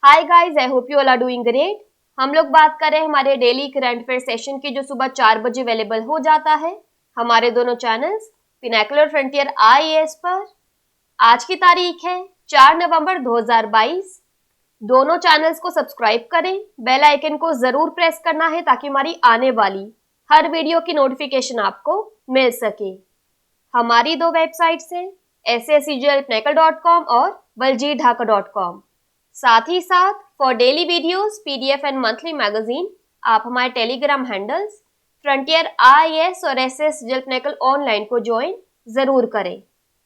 Hi guys, I hope you all are doing great. हम लोग बात कर रहे हैं हमारे डेली करंट अफेयर सेशन की, जो सुबह 4 बजे अवेलेबल हो जाता है हमारे दोनों चैनल्स पिनाकुलर फ्रंटियर आईएएस पर। आज की तारीख है 4 नवंबर 2022। दोनों चैनल्स को सब्सक्राइब करें, बेल आइकन को जरूर प्रेस करना है ताकि हमारी आने वाली हर वीडियो की नोटिफिकेशन आपको मिल सके। हमारी दो वेबसाइट्स हैं sscglpnacle.com और baljeetdhaka.com। साथ ही साथ for daily videos, PDF and monthly magazine आप हमारे टेलीग्राम हैंडल्स फ्रंटियर आईएएस और एसएस जल्पनेकल ऑनलाइन को ज्वाइन जरूर करें।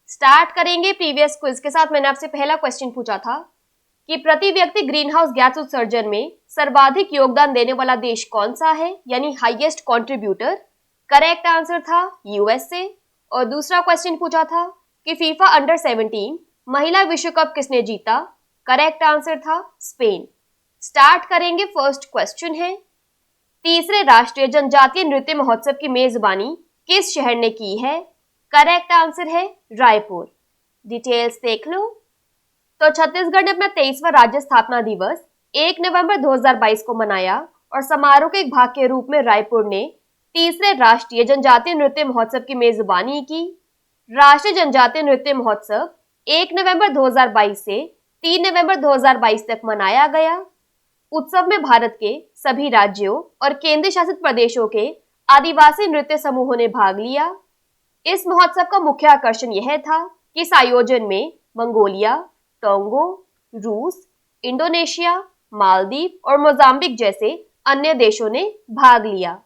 स्टार्ट करेंगे प्रीवियस क्विज के साथ। मैंने आपसे पहला क्वेश्चन पूछा था कि प्रति व्यक्ति ग्रीन हाउस गैस उत्सर्जन में सर्वाधिक योगदान देने वाला देश कौन सा है, यानी हाईएस्ट कंट्रीब्यूटर। करेक्ट आंसर था यूएसए। और दूसरा क्वेश्चन पूछा था कि फीफा अंडर 17 महिला विश्व कप किसने जीता। करेक्ट आंसर था स्पेन। स्टार्ट करेंगे, फर्स्ट क्वेश्चन है तीसरे राष्ट्रीय जनजातीय नृत्य महोत्सव की मेजबानी किस शहर ने की है। करेक्ट आंसर है रायपुर। डिटेल्स देख लो। तो छत्तीसगढ़ ने अपना 23वां राज्य स्थापना दिवस 1 नवंबर 2022 को मनाया और समारोह के एक भाग के रूप में रायपुर ने तीसरे राष्ट्रीय जनजातीय नृत्य महोत्सव की मेजबानी की। राष्ट्रीय जनजातीय नृत्य महोत्सव 1 नवंबर 2022 से 3 नवंबर 2022 तक मनाया गया। उत्सव में भारत के सभी राज्यों और केंद्र शासित प्रदेशों के आदिवासी नृत्य समूहों ने भाग लिया। इस महोत्सव का मुख्य आकर्षण यह था कि इस आयोजन में मंगोलिया, टोंगो, रूस, इंडोनेशिया, मालदीव और मोजाम्बिक जैसे अन्य देशों ने भाग लिया।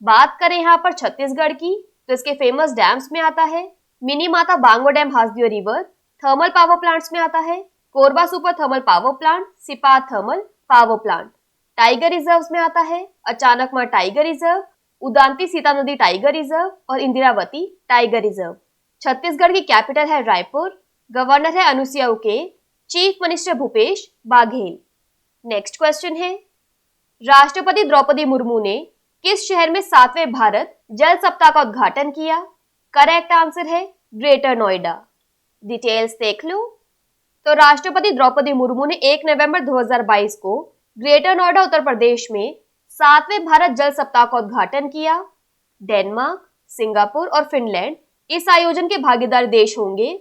बात करें यहाँ पर छत्तीसगढ़ की, तो इसके फेमस डैम्स में आता है Mini Mata Bango dam, Hasdeo river, thermal power plants में आता है Korba super thermal power plant, Sipat thermal power plant. Tiger reserves में आता है Achanakmar tiger reserve, Udanti Sitanadi tiger reserve और इंदिरावती टाइगर रिजर्व। छत्तीसगढ़ की कैपिटल है रायपुर। गवर्नर है Anusuiya Uikey, chief minister Bhupesh Baghel. Next question है राष्ट्रपति द्रौपदी मुर्मू ने किस शहर में 7वें भारत जल सप्ताह का उद्घाटन किया। करेक्ट आंसर है ग्रेटर नोएडा। डिटेल्स देख लो। तो राष्ट्रपति द्रौपदी मुर्मू ने 1 नवंबर 2022 को ग्रेटर नोएडा उत्तर प्रदेश में 7वें भारत जल सप्ताह का उद्घाटन किया। डेनमार्क, सिंगापुर और फिनलैंड इस आयोजन के भागीदार देश होंगे।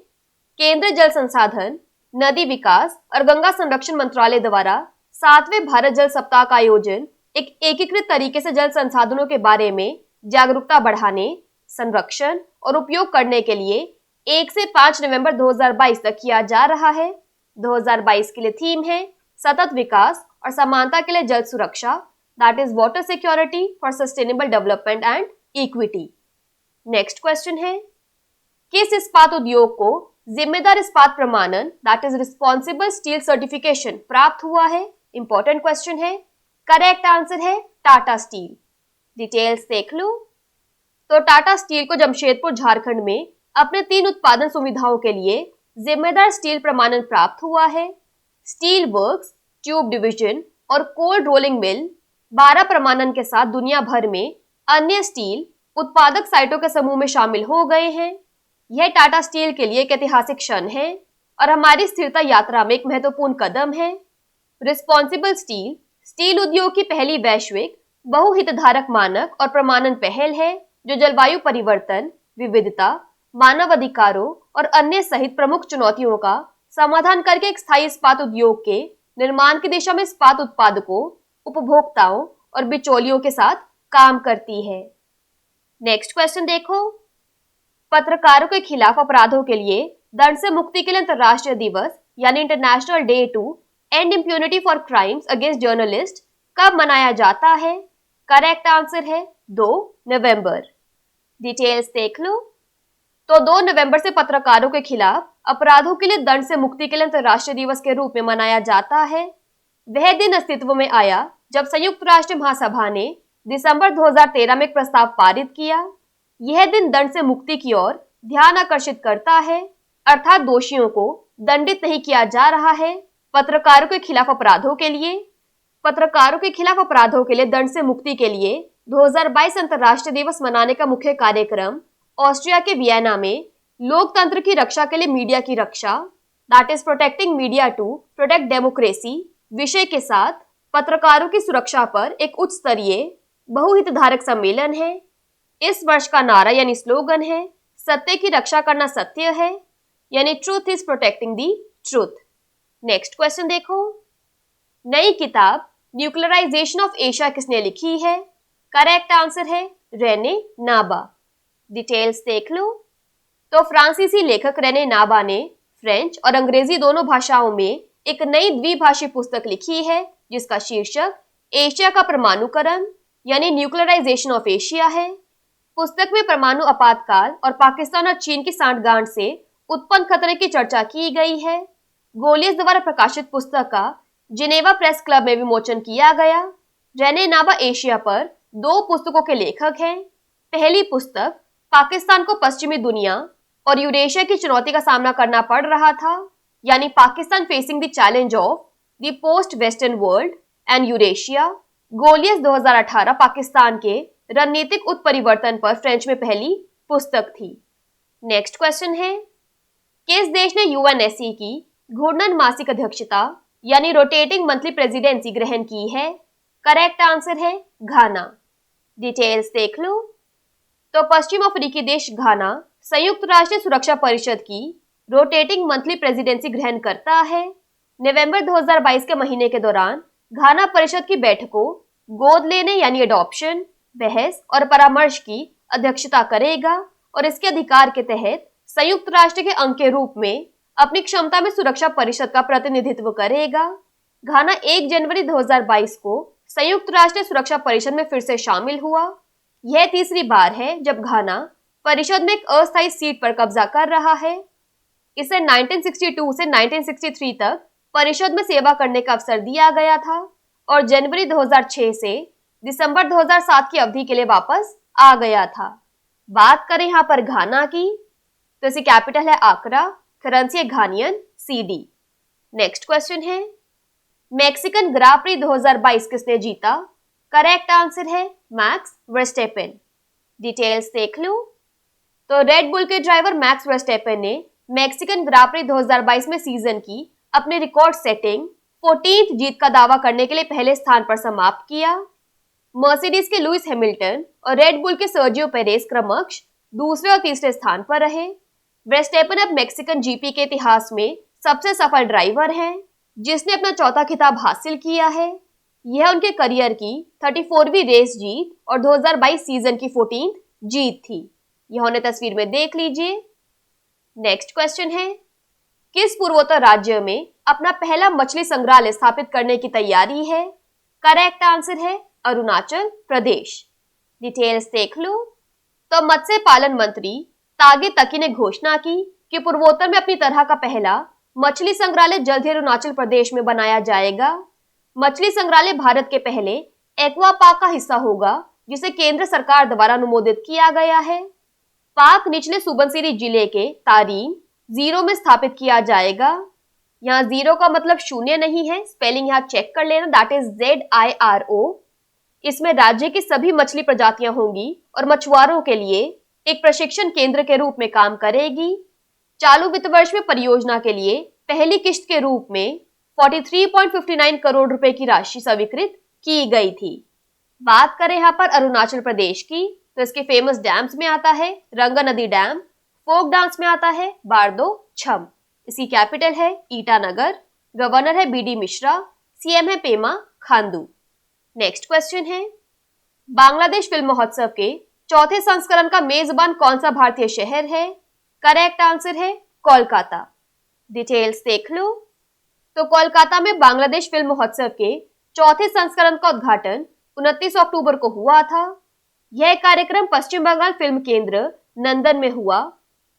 केंद्रीय जल संसाधन, नदी विकास और गंगा संरक्षण मंत्रालय द्वारा 7वें भारत जल सप्ताह का आयोजन एक एकीकृत तरीके से जल संसाधनों के बारे में जागरूकता बढ़ाने, संरक्षण और उपयोग करने के लिए 1 से 5 नवंबर 2022 तक किया जा रहा है। 2022 के लिए थीम है सतत विकास और समानता के लिए जल सुरक्षा, that is water security for sustainable development and equity. Next question है किस इस्पात उद्योग को जिम्मेदार इस्पात प्रमाणन, that is responsible steel certification प्राप्त हुआ है। इंपॉर्टेंट क्वेश्चन है। करेक्ट आंसर है टाटा स्टील। डिटेल्स देख लो। तो टाटा स्टील को जमशेदपुर, झारखंड में अपने 3 उत्पादन सुविधाओं के लिए जिम्मेदार स्टील प्रमाणन प्राप्त हुआ है। स्टील वर्क्स, ट्यूब डिवीजन और कोल्ड रोलिंग मिल 12 प्रमाणन के साथ दुनिया भर में अन्य स्टील उत्पादक साइटों के समूह में शामिल हो गए हैं। यह टाटा स्टील के लिए एक ऐतिहासिक क्षण है और हमारी स्थिरता यात्रा में एक महत्वपूर्ण कदम है। रिस्पॉन्सिबल स्टील स्टील उद्योग की पहली वैश्विक बहुहितधारक मानक और प्रमाणन पहल है जो जलवायु परिवर्तन, विविधता, मानव अधिकारों और अन्य सहित प्रमुख चुनौतियों का समाधान करके एक स्थायी इस्पात उद्योग के निर्माण की दिशा में इस्पात उत्पादकों, उपभोक्ताओं और बिचौलियों के साथ काम करती है। नेक्स्ट क्वेश्चन देखो। पत्रकारों के खिलाफ अपराधों के लिए दंड से मुक्ति के लिए अंतर्राष्ट्रीय दिवस यानी international day to end impunity for crimes against journalist कब मनाया जाता है। करेक्ट आंसर है 2 नवंबर। डिटेल्स देख लो। तो 2 नवंबर से पत्रकारों के खिलाफ अपराधों के लिए दंड से मुक्ति के लिए अंतर्राष्ट्रीय दिवस के रूप में मनाया जाता है। वह दिन अस्तित्व में आया जब संयुक्त राष्ट्र महासभा ने दिसंबर 2013 में एक प्रस्ताव पारित किया। यह दिन दंड से मुक्ति की ओर ध्यान आकर्षित करता है, अर्थात दोषियों को दंडित नहीं किया जा रहा है। पत्रकारों के खिलाफ अपराधों के लिए दंड से मुक्ति के लिए 2022 अंतर्राष्ट्रीय दिवस मनाने का मुख्य कार्यक्रम ऑस्ट्रिया के वियना में लोकतंत्र की रक्षा के लिए मीडिया की रक्षा, that is protecting media to protect democracy विषय के साथ पत्रकारों की सुरक्षा पर एक उच्च स्तरीय बहुहितधारक सम्मेलन है। इस वर्ष का नारा यानी स्लोगन है, सत्य की रक्षा करना सत्य है, यानी truth is protecting the truth. Next question देखो, नई किताब न्यूक्लियराइजेशन ऑफ एशिया किसने लिखी है? करेक्ट आंसर है रेने नाबा। डिटेल्स देख लो। तो फ्रांसीसी लेखक रेने नाबा ने फ्रेंच और अंग्रेजी दोनों भाषाओं में एक नई द्विभाषी पुस्तक लिखी है जिसका शीर्षक एशिया का परमाणुकरण यानी न्यूक्लियराइजेशन ऑफ एशिया है। पुस्तक में परमाणु आपातकाल और पाकिस्तान और चीन की सांठगांठ से उत्पन्न खतरे की चर्चा की गई है। गोलियस द्वारा प्रकाशित पुस्तक का जिनेवा प्रेस क्लब में विमोचन किया गया। रेने नाबा एशिया पर 2 पुस्तकों के लेखक हैं। पहली पुस्तक पाकिस्तान को पश्चिमी दुनिया और यूरेशिया की चुनौती का सामना करना पड़ रहा था, यानी Pakistan facing the challenge of the post western world and Eurasia. गोलियस 2018 पाकिस्तान के रणनीतिक उत्परिवर्तन पर फ्रेंच में पहली पुस्तक थी। नेक्स्ट क्वेश्चन है, किस देश ने यूएनएससी की घूर्णन मासिक अध्यक्षता यानी रोटेटिंग मंथली प्रेसिडेंसी ग्रहण की है? करेक्ट आंसर है घाना। डिटेल्स देख लो। तो पश्चिम अफ्रीकी देश घाना संयुक्त राष्ट्र सुरक्षा परिषद की रोटेटिंग मंथली प्रेसिडेंसी ग्रहण करता है। नवंबर 2022 के महीने के दौरान घाना परिषद की बैठकों गोद लेने यानी अडॉप्शन, बहस और परामर्श की अध्यक्षता करेगा और इसके अधिकार के तहत संयुक्त राष्ट्र के अंग के रूप में अपनी क्षमता में सुरक्षा परिषद का प्रतिनिधित्व करेगा। घाना 1 जनवरी 2022 को संयुक्त राष्ट्र सुरक्षा परिषद में फिर से शामिल हुआ। यह तीसरी बार है जब घाना परिषद में एक अस्थायी सीट पर कब्जा कर रहा है। इसे 1962 से 1963 तक परिषद में सेवा करने का अवसर दिया गया था और जनवरी 2006 से दिसंबर 2007 की अवधि के लिए वापस आ गया था। बात करें यहाँ पर घाना की, तो इसकी कैपिटल है आक्रा, करेंसी है घानियन सीडी। नेक्स्ट क्वेश्चन है, मैक्सिकन ग्रां प्री 2022 किसने जीता? करेक्ट आंसर है मैक्स वर्स्टेपेन। डिटेल्स देख लो। तो रेड बुल के ड्राइवर मैक्स वर्स्टेपेन ने मैक्सिकन ग्रां प्री 2022 में सीजन की अपने रिकॉर्ड सेटिंग 14th जीत का दावा करने के लिए पहले स्थान पर समाप्त किया। मर्सिडीज के लुइस हैमिल्टन और रेड बुल के सर्जियो पेरेस क्रमश दूसरे और तीसरे स्थान पर रहे। वर्स्टेपेन अब मैक्सिकन जीपी के इतिहास में सबसे सफल ड्राइवर हैं, जिसने अपना चौथा खिताब हासिल किया है। यह उनके करियर की 34वीं रेस जीत और 2022 सीजन की 14th जीत थी। यह उन्हें तस्वीर में देख लीजिए। नेक्स्ट क्वेश्चन है, किस पूर्वोत्तर राज्य में अपना पहला मछली संग्रहालय स्थापित करने की तैयारी है? करेक्ट आंसर है अरुणाचल प्रदेश। डिटेल्स देख लो। तो मत्स्य पालन मंत्री तागे तकी ने घोषणा की कि पूर्वोत्तर में अपनी तरह का पहला मछली संग्रहालय जल्द ही अरुणाचल प्रदेश में बनाया जाएगा। मछली संग्रहालय भारत के पहले एक्वा पार्क का हिस्सा होगा, जिसे केंद्र सरकार द्वारा अनुमोदित किया गया है। पार्क निचले सुबनसिरी जिले के तारीन जीरो में स्थापित किया जाएगा। यहाँ जीरो का मतलब शून्य नहीं है, स्पेलिंग यहाँ चेक कर लेना, दैट इज ZIRO। इसमें राज्य की सभी मछली प्रजातियां होंगी और मछुआरों के लिए एक प्रशिक्षण केंद्र के रूप में काम करेगी। चालू वित्त वर्ष में परियोजना के लिए पहली किश्त के रूप में 43.59 करोड़ रुपए की राशि स्वीकृत की गई थी। बात करें यहाँ पर अरुणाचल प्रदेश की, तो इसके फेमस डैम्स में आता है रंगा नदी डैम, फोक डांस में आता है बारदो छम, इसकी कैपिटल है ईटानगर, गवर्नर है BD मिश्रा, CM है पेमा खांडू। नेक्स्ट क्वेश्चन है, बांग्लादेश फिल्म महोत्सव के चौथे संस्करण का मेजबान कौन सा भारतीय शहर है? करेक्ट आंसर है कोलकाता। डिटेल्स देख लो। तो कोलकाता में बांग्लादेश फिल्म महोत्सव के चौथे संस्करण का उद्घाटन 29 अक्टूबर को हुआ था। यह कार्यक्रम पश्चिम बंगाल फिल्म केंद्र नंदन में हुआ।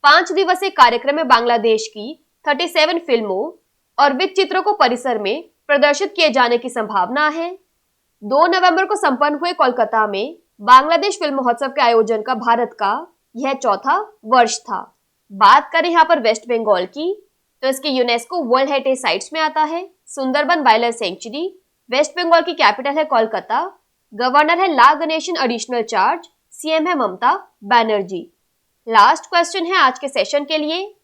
5 दिवसीय कार्यक्रम में बांग्लादेश की 37 फिल्मों और वित्त चित्रों को परिसर में प्रदर्शित किए जाने की संभावना है। 2 नवंबर को संपन्न हुए कोलकाता में बांग्लादेश फिल्म महोत्सव के आयोजन का भारत का यह चौथा वर्ष था। बात करें यहाँ पर वेस्ट बंगाल की, तो इसके यूनेस्को वर्ल्ड हेरिटेज साइट्स में आता है सुंदरबन वाइल्ड सेंचुरी। वेस्ट बंगाल की कैपिटल है कोलकाता, गवर्नर है La Ganesan additional charge, CM है ममता बनर्जी। लास्ट क्वेश्चन है आज के सेशन के लिए,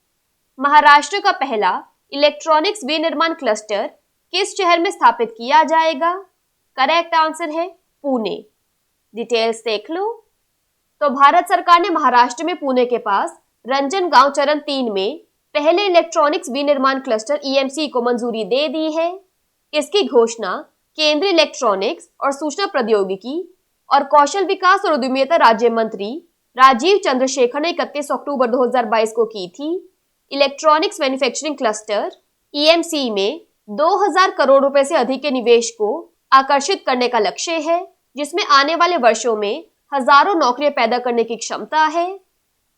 महाराष्ट्र का पहला इलेक्ट्रॉनिक्स विनिर्माण क्लस्टर किस शहर में स्थापित किया जाएगा? करेक्ट आंसर है पुणे। डिटेल्स देख लो। तो भारत सरकार ने महाराष्ट्र में पुणे के पास रंजनगांव चरण 3 में पहले इलेक्ट्रॉनिक्स विनिर्माण क्लस्टर ईएमसी को मंजूरी दे दी है। इसकी घोषणा केंद्रीय इलेक्ट्रॉनिक्स और सूचना प्रौद्योगिकी और कौशल विकास और उद्यमिता राज्य मंत्री राजीव चंद्रशेखर ने 31 अक्टूबर 2022 को की थी। इलेक्ट्रॉनिक्स मैन्युफैक्चरिंग क्लस्टर ईएमसी में 2000 करोड़ रुपए से अधिक के निवेश को आकर्षित करने का लक्ष्य है, जिसमें आने वाले वर्षों में हजारों नौकरियां पैदा करने की क्षमता है।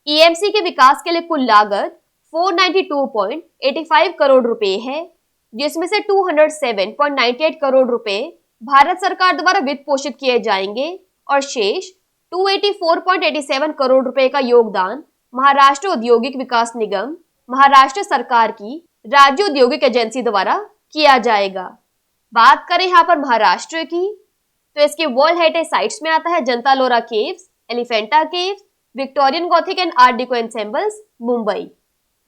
ईएमसी के विकास के लिए कुल लागत 492.85 करोड़ रुपए है, जिसमें से 207.98 करोड़ रुपए भारत सरकार द्वारा वित्त पोषित किए जाएंगे और शेष 284.87 करोड़ रुपए का योगदान महाराष्ट्र औद्योगिक विकास निगम, महाराष्ट्र सरकार की राज्य औद्योगिक एजेंसी द्वारा किया जाएगा। बात करें यहाँ पर महाराष्ट्र की, तो इसके वर्ल्ड हेरिटेज साइट्स में आता है Ajanta Ellora caves, Elephanta caves, Victorian gothic and art deco ensembles, Mumbai.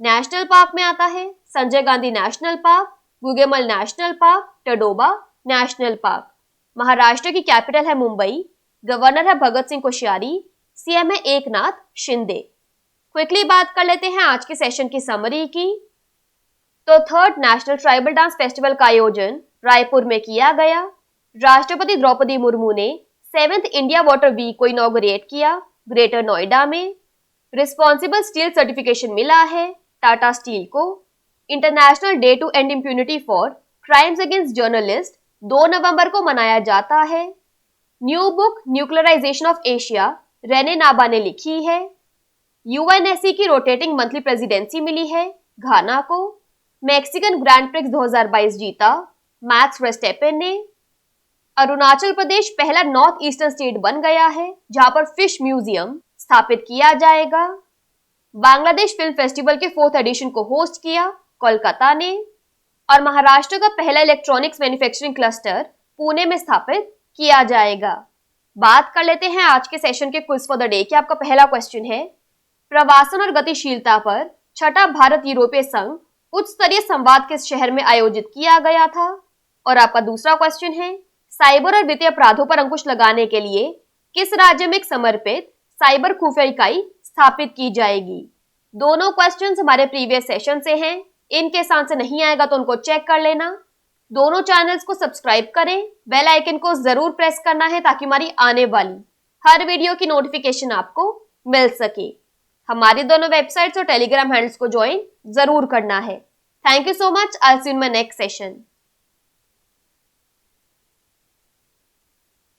National park में आता है Sanjay Gandhi national park, Gugamal national park, Tadoba national park. Maharashtra की कैपिटल है मुंबई, गवर्नर है भगत सिंह कोश्यारी, सीएम है एकनाथ शिंदे। क्विकली बात कर लेते हैं आज के सेशन की समरी की। तो third national tribal dance festival का आयोजन रायपुर में किया गया। राष्ट्रपति द्रौपदी मुर्मू ने 7th इंडिया वाटर वीक को इनॉग्रेट किया ग्रेटर नोएडा में। रिस्पॉन्सिबल स्टील सर्टिफिकेशन मिला है टाटा स्टील को। International day to end impunity for crimes against journalist 2 नवंबर को मनाया जाता है। New book nuclearization of Asia Rene Naba ने लिखी है। यूएनएससी की रोटेटिंग मंथली प्रेसिडेंसी मिली है घाना को। मैक्सिकन ग्रैंड प्रिक्स 2022 जीता मैक्स वर्स्टेपेन ने। अरुणाचल प्रदेश पहला नॉर्थ ईस्टर्न स्टेट बन गया है जहां पर फिश म्यूजियम स्थापित किया जाएगा। बांग्लादेश फिल्म फेस्टिवल के 4th एडिशन को होस्ट किया कोलकाता ने। और महाराष्ट्र का पहला इलेक्ट्रॉनिक्स मैन्युफैक्चरिंग क्लस्टर पुणे में स्थापित किया जाएगा। बात कर लेते हैं आज के सेशन के क्विज फॉर द डे की। आपका पहला क्वेश्चन है, प्रवासन और गतिशीलता पर छठा भारत यूरोपीय संघ उच्च स्तरीय संवाद किस शहर में आयोजित किया गया था? और आपका दूसरा क्वेश्चन है, साइबर और वित्तीय अपराधों पर अंकुश लगाने के लिए किस राज्य में एक समर्पित साइबर खुफिया इकाई स्थापित की जाएगी? दोनों क्वेश्चंस हमारे प्रीवियस सेशन से हैं। इनके आंसर नहीं आएगा तो उनको चेक कर लेना। दोनों चैनल्स को सब्सक्राइब करें, बेल आइकन को जरूर प्रेस करना है ताकि हमारी आने वाली हर वीडियो की नोटिफिकेशन आपको मिल सके। हमारी दोनों वेबसाइट्स और टेलीग्राम हैंडल्स को ज्वाइन जरूर करना है। Thank you so much. I will see you in my next session.